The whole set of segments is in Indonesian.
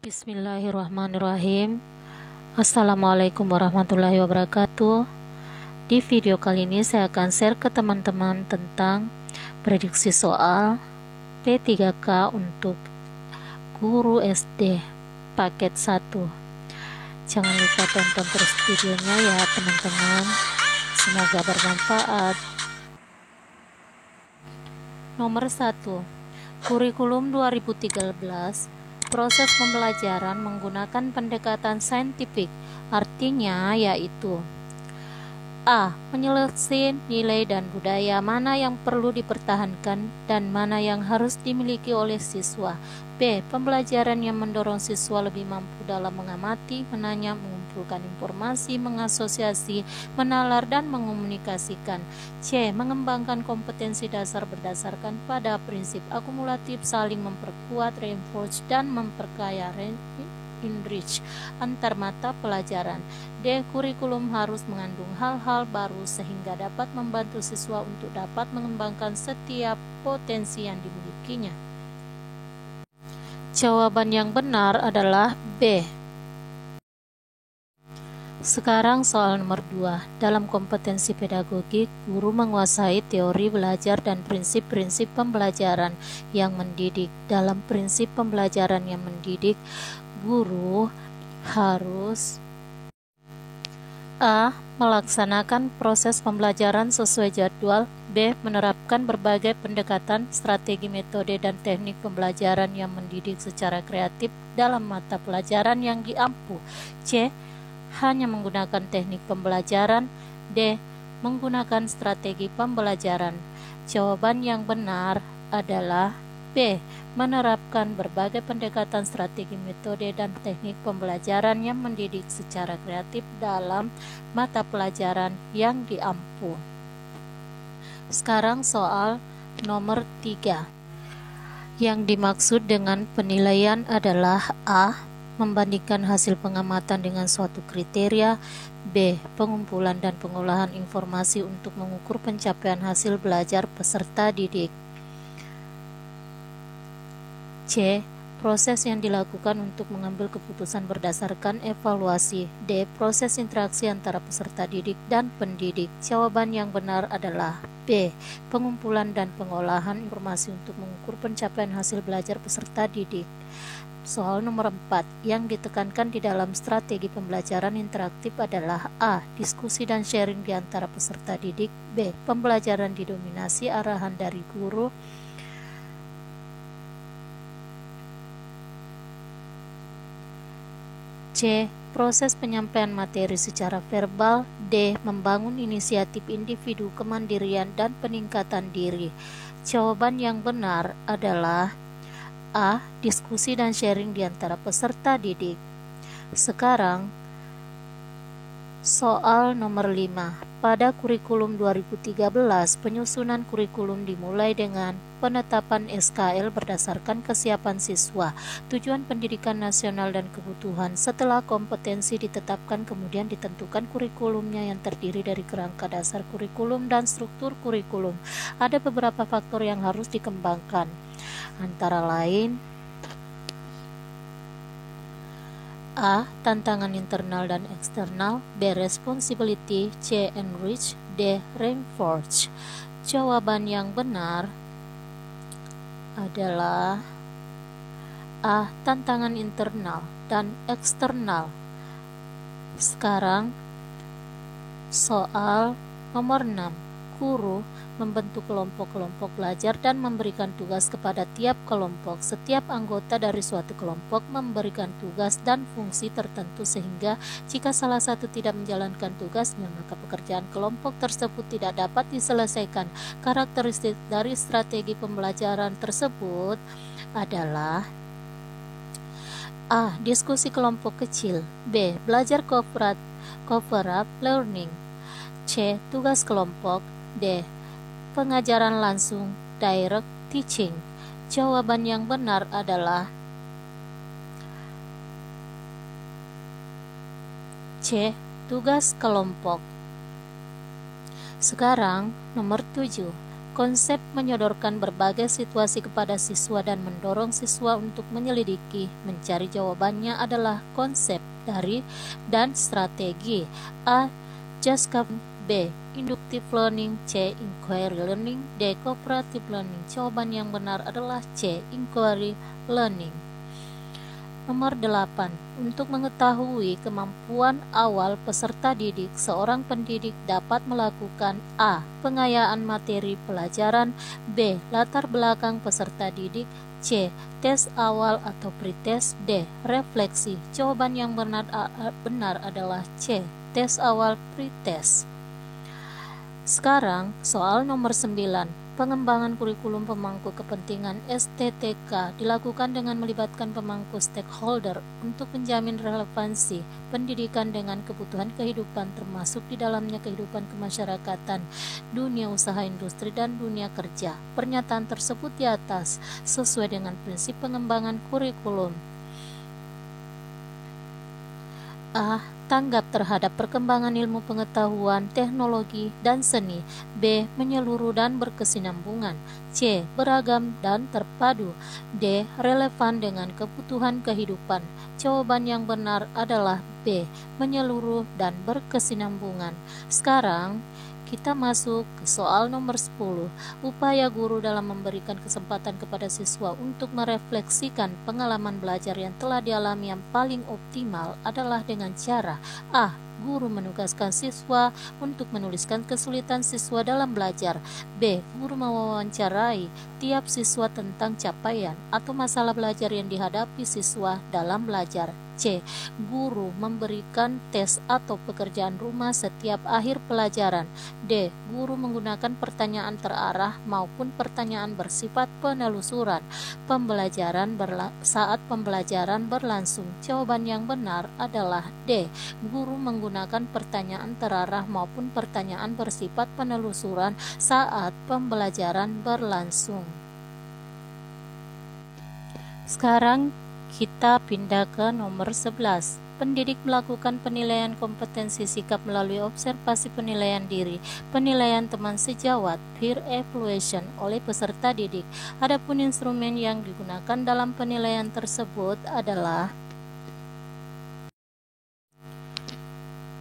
Bismillahirrahmanirrahim. Assalamualaikum warahmatullahi wabarakatuh. Di video kali ini saya akan share ke teman-teman tentang prediksi soal P3K untuk guru SD paket 1. Jangan lupa tonton terus videonya ya teman-teman. Semoga bermanfaat. Nomor 1. Kurikulum 2013. Proses pembelajaran menggunakan pendekatan saintifik, artinya yaitu A. Menyeleksi nilai dan budaya mana yang perlu dipertahankan dan mana yang harus dimiliki oleh siswa. B. Pembelajaran yang mendorong siswa lebih mampu dalam mengamati, menanya, mengumpulkan informasi, mengasosiasi, menalar, dan mengomunikasikan. C. Mengembangkan kompetensi dasar berdasarkan pada prinsip akumulatif, saling memperkuat, reinforce, dan memperkaya, enrich, antar mata pelajaran. D. Kurikulum harus mengandung hal-hal baru sehingga dapat membantu siswa untuk dapat mengembangkan setiap potensi yang dimilikinya. Jawaban yang benar adalah B. Sekarang soal nomor 2. Dalam kompetensi pedagogik, guru menguasai teori belajar dan prinsip-prinsip pembelajaran yang mendidik. Dalam prinsip pembelajaran yang mendidik, guru harus A. Melaksanakan proses pembelajaran sesuai jadwal. B. Menerapkan berbagai pendekatan, strategi, metode, dan teknik pembelajaran yang mendidik secara kreatif dalam mata pelajaran yang diampu. C. Hanya menggunakan teknik pembelajaran. D. Menggunakan strategi pembelajaran. Jawaban yang benar adalah B. Menerapkan berbagai pendekatan, strategi, metode, dan teknik pembelajaran yang mendidik secara kreatif dalam mata pelajaran yang diampu. Sekarang soal nomor 3. Yang dimaksud dengan penilaian adalah A. Membandingkan hasil pengamatan dengan suatu kriteria. B. Pengumpulan dan pengolahan informasi untuk mengukur pencapaian hasil belajar peserta didik. C. Proses yang dilakukan untuk mengambil keputusan berdasarkan evaluasi. D. Proses interaksi antara peserta didik dan pendidik. Jawaban yang benar adalah B. Pengumpulan dan pengolahan informasi untuk mengukur pencapaian hasil belajar peserta didik. Soal nomor 4. Yang ditekankan di dalam strategi pembelajaran interaktif adalah A. Diskusi dan sharing di antara peserta didik. B. Pembelajaran didominasi arahan dari guru. C. Proses penyampaian materi secara verbal. D. Membangun inisiatif individu, kemandirian, dan peningkatan diri. Jawaban yang benar adalah A. Diskusi dan sharing di antara peserta didik. Sekarang soal nomor 5. Pada kurikulum 2013, penyusunan kurikulum dimulai dengan penetapan SKL berdasarkan kesiapan siswa, tujuan pendidikan nasional dan kebutuhan. Setelah kompetensi ditetapkan, kemudian ditentukan kurikulumnya yang terdiri dari kerangka dasar kurikulum dan struktur kurikulum. Ada beberapa faktor yang harus dikembangkan, antara lain A. Tantangan internal dan eksternal. B. Responsibility. C. Enrich. D. Reinforce. Jawaban yang benar adalah A. Tantangan internal dan eksternal. Sekarang soal nomor 6. Guru membentuk kelompok-kelompok belajar dan memberikan tugas kepada tiap kelompok. Setiap anggota dari suatu kelompok memberikan tugas dan fungsi tertentu sehingga jika salah satu tidak menjalankan tugasnya, maka pekerjaan kelompok tersebut tidak dapat diselesaikan. Karakteristik dari strategi pembelajaran tersebut adalah A. Diskusi kelompok kecil. B. Belajar cooperative learning. C. Tugas kelompok. D. Pengajaran langsung, direct teaching. Jawaban yang benar adalah C. Tugas kelompok. Sekarang nomor 7. Konsep menyodorkan berbagai situasi kepada siswa dan mendorong siswa untuk menyelidiki, mencari jawabannya adalah konsep dari dan strategi. A. Just B. Inductive learning. C. Inquiry learning. D. Cooperative learning. Jawaban yang benar adalah C. Inquiry learning. Nomor 8. Untuk mengetahui kemampuan awal peserta didik, seorang pendidik dapat melakukan A. Pengayaan materi pelajaran. B. Latar belakang peserta didik. C. Tes awal atau pretest. D. Refleksi. Jawaban yang benar adalah C. Tes awal pretest. Sekarang soal nomor 9. Pengembangan kurikulum pemangku kepentingan STTK dilakukan dengan melibatkan pemangku stakeholder untuk menjamin relevansi pendidikan dengan kebutuhan kehidupan, termasuk di dalamnya kehidupan kemasyarakatan, dunia usaha industri, dan dunia kerja. Pernyataan tersebut di atas sesuai dengan prinsip pengembangan kurikulum. A. Tanggap terhadap perkembangan ilmu pengetahuan, teknologi, dan seni. B. Menyeluruh dan berkesinambungan. C. Beragam dan terpadu. D. Relevan dengan kebutuhan kehidupan. Jawaban yang benar adalah B. Menyeluruh dan berkesinambungan. Sekarang kita masuk ke soal nomor 10. Upaya guru dalam memberikan kesempatan kepada siswa untuk merefleksikan pengalaman belajar yang telah dialami yang paling optimal adalah dengan cara A. Guru menugaskan siswa untuk menuliskan kesulitan siswa dalam belajar. B. Guru mewawancarai tiap siswa tentang capaian atau masalah belajar yang dihadapi siswa dalam belajar. C. Guru memberikan tes atau pekerjaan rumah setiap akhir pelajaran. D. Guru menggunakan pertanyaan terarah maupun pertanyaan bersifat penelusuran saat pembelajaran berlangsung. Jawaban yang benar adalah D. Guru menggunakan pertanyaan terarah maupun pertanyaan bersifat penelusuran saat pembelajaran berlangsung. Sekarang kita pindah ke nomor 11. Pendidik melakukan penilaian kompetensi sikap melalui observasi penilaian diri, penilaian teman sejawat, peer evaluation oleh peserta didik. Adapun instrumen yang digunakan dalam penilaian tersebut adalah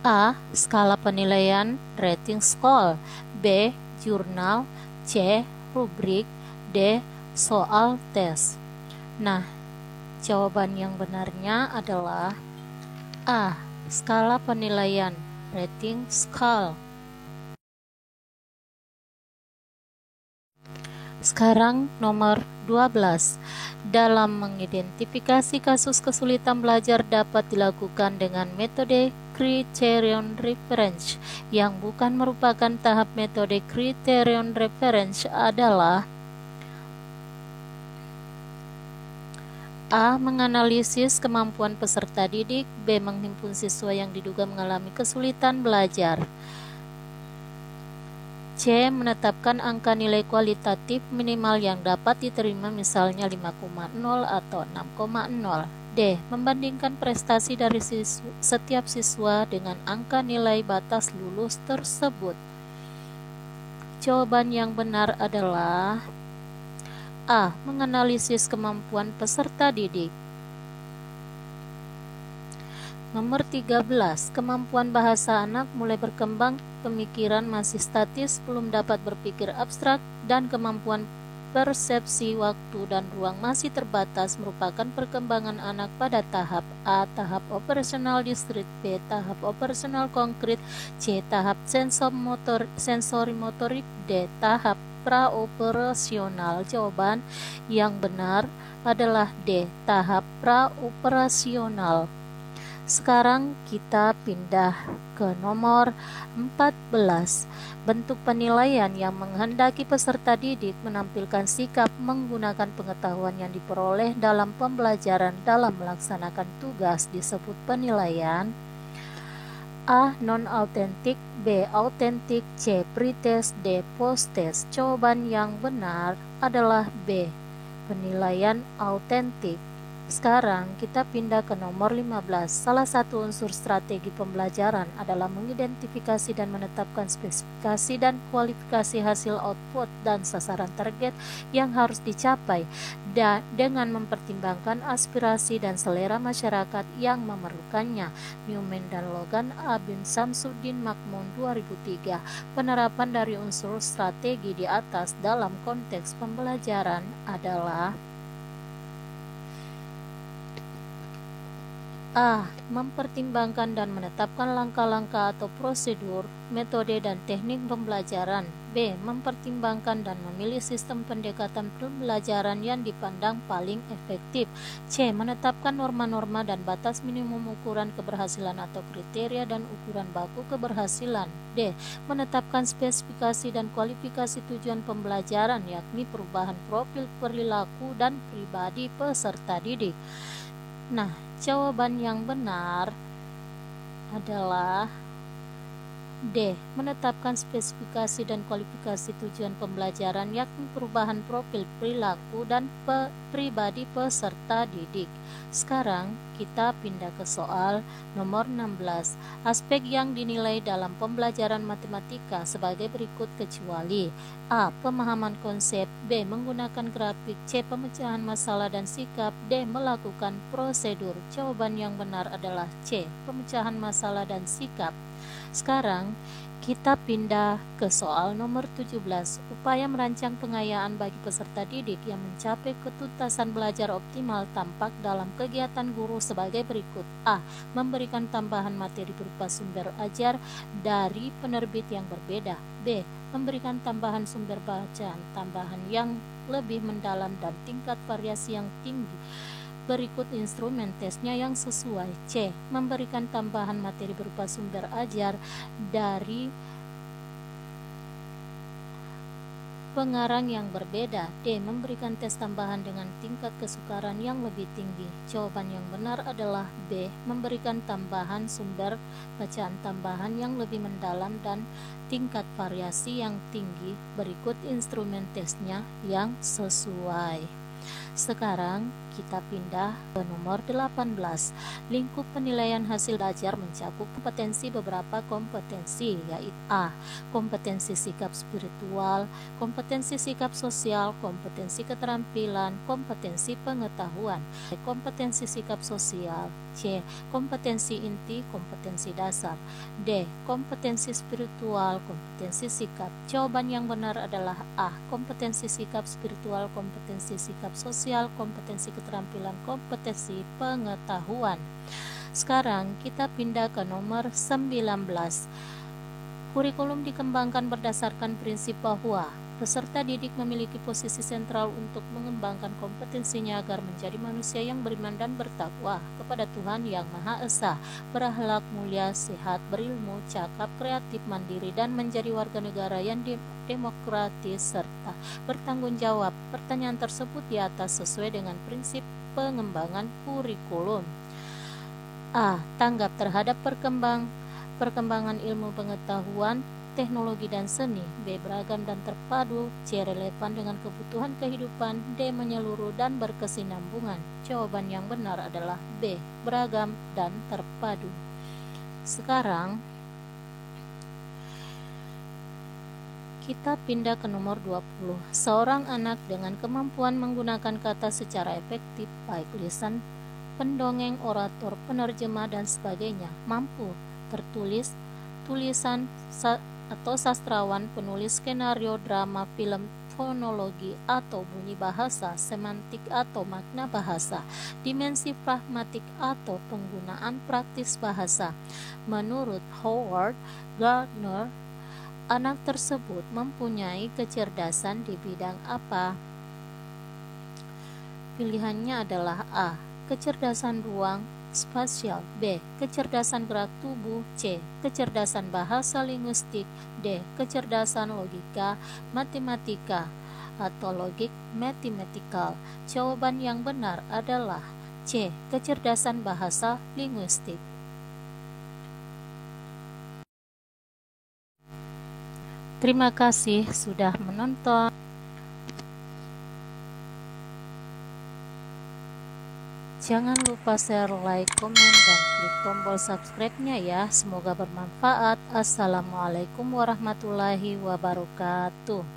A. Skala penilaian rating scale. B. Jurnal. C. Rubrik. D. Soal tes. Nah, jawaban yang benarnya adalah A. Skala penilaian rating scale. Sekarang nomor 12. Dalam mengidentifikasi kasus kesulitan belajar dapat dilakukan dengan metode criterion reference. Yang bukan merupakan tahap metode criterion reference adalah A. Menganalisis kemampuan peserta didik. B. Menghimpun siswa yang diduga mengalami kesulitan belajar. C. Menetapkan angka nilai kualitatif minimal yang dapat diterima, misalnya 5,0 atau 6,0. D. Membandingkan prestasi dari setiap siswa dengan angka nilai batas lulus tersebut. Jawaban yang benar adalah A. Menganalisis kemampuan peserta didik. Nomor 13. Kemampuan bahasa anak mulai berkembang, pemikiran masih statis, belum dapat berpikir abstrak, dan kemampuan persepsi waktu dan ruang masih terbatas merupakan perkembangan anak pada tahap A. Tahap operasional diskrit. B. Tahap operasional konkret. C. Tahap sensori motorik. D. Tahap praoperasional. Jawaban yang benar adalah D. Tahap praoperasional. Sekarang kita pindah ke nomor 14. Bentuk penilaian yang menghendaki peserta didik menampilkan sikap menggunakan pengetahuan yang diperoleh dalam pembelajaran dalam melaksanakan tugas disebut penilaian. A. Non-autentik. B. Autentik. C. Pretest. D. Post-test. Jawaban yang benar adalah B. Penilaian autentik. Sekarang kita pindah ke nomor 15. Salah satu unsur strategi pembelajaran adalah mengidentifikasi dan menetapkan spesifikasi dan kualifikasi hasil output dan sasaran target yang harus dicapai dengan mempertimbangkan aspirasi dan selera masyarakat yang memerlukannya. Newman dan Logan A. bin Samsudin Makmun 2003. Penerapan dari unsur strategi di atas dalam konteks pembelajaran adalah A. Mempertimbangkan dan menetapkan langkah-langkah atau prosedur, metode dan teknik pembelajaran. B. Mempertimbangkan dan memilih sistem pendekatan pembelajaran yang dipandang paling efektif. C. Menetapkan norma-norma dan batas minimum ukuran keberhasilan atau kriteria dan ukuran baku keberhasilan. D. Menetapkan spesifikasi dan kualifikasi tujuan pembelajaran, yakni perubahan profil perilaku dan pribadi peserta didik. Nah, jawaban yang benar adalah D. Menetapkan spesifikasi dan kualifikasi tujuan pembelajaran, yakni perubahan profil perilaku dan pribadi peserta didik. Sekarang kita pindah ke soal nomor 16. Aspek yang dinilai dalam pembelajaran matematika sebagai berikut kecuali A. Pemahaman konsep. B. Menggunakan grafik. C. Pemecahan masalah dan sikap. D. Melakukan prosedur. Jawaban yang benar adalah C. Pemecahan masalah dan sikap. Sekarang kita pindah ke soal nomor 17. Upaya merancang pengayaan bagi peserta didik yang mencapai ketuntasan belajar optimal tampak dalam kegiatan guru sebagai berikut. A. Memberikan tambahan materi berupa sumber ajar dari penerbit yang berbeda. B. Memberikan tambahan sumber bacaan tambahan yang lebih mendalam dan tingkat variasi yang tinggi. Berikut instrumen tesnya yang sesuai. C. Memberikan tambahan materi berupa sumber ajar dari pengarang yang berbeda. D. Memberikan tes tambahan dengan tingkat kesukaran yang lebih tinggi. Jawaban yang benar adalah B. Memberikan tambahan sumber bacaan tambahan yang lebih mendalam dan tingkat variasi yang tinggi. Berikut instrumen tesnya yang sesuai. Sekarang kita pindah ke nomor 18. Lingkup penilaian hasil belajar mencakup kompetensi beberapa kompetensi, yaitu A. Kompetensi sikap spiritual, kompetensi sikap sosial, kompetensi keterampilan, kompetensi pengetahuan. Kompetensi sikap sosial. C. Kompetensi inti, kompetensi dasar. D. Kompetensi spiritual, kompetensi sikap. Jawaban yang benar adalah A. Kompetensi sikap spiritual, kompetensi sikap sosial, kompetensi keterampilan, kompetensi pengetahuan. Sekarang kita pindah ke nomor 19. Kurikulum dikembangkan berdasarkan prinsip bahwa peserta didik memiliki posisi sentral untuk mengembangkan kompetensinya agar menjadi manusia yang beriman dan bertakwa kepada Tuhan Yang Maha Esa, berakhlak mulia, sehat, berilmu, cakap, kreatif, mandiri, dan menjadi warga negara yang demokratis serta bertanggung jawab. Pertanyaan tersebut di atas sesuai dengan prinsip pengembangan kurikulum. A. Tanggap terhadap perkembangan ilmu pengetahuan, teknologi dan seni. B. Beragam dan terpadu. C. Relevan dengan kebutuhan kehidupan. D. Menyeluruh dan berkesinambungan. Jawaban yang benar adalah B. Beragam dan terpadu. Sekarang kita pindah ke nomor 20. Seorang anak dengan kemampuan menggunakan kata secara efektif, baik lisan, pendongeng, orator, penerjemah, dan sebagainya, mampu tertulis, tulisan, atau sastrawan, penulis skenario, drama, film, fonologi atau bunyi bahasa, semantik atau makna bahasa, dimensi pragmatik atau penggunaan praktis bahasa. Menurut Howard Gardner, anak tersebut mempunyai kecerdasan di bidang apa? Pilihannya adalah A. Kecerdasan ruang spasial. B. Kecerdasan gerak tubuh. C. Kecerdasan bahasa linguistik. D. Kecerdasan logika matematika atau logik mathematical. Jawaban yang benar adalah C. Kecerdasan bahasa linguistik. Terima kasih sudah menonton. Jangan lupa share, like, komen, dan klik tombol subscribe-nya ya. Semoga bermanfaat. Assalamualaikum warahmatullahi wabarakatuh.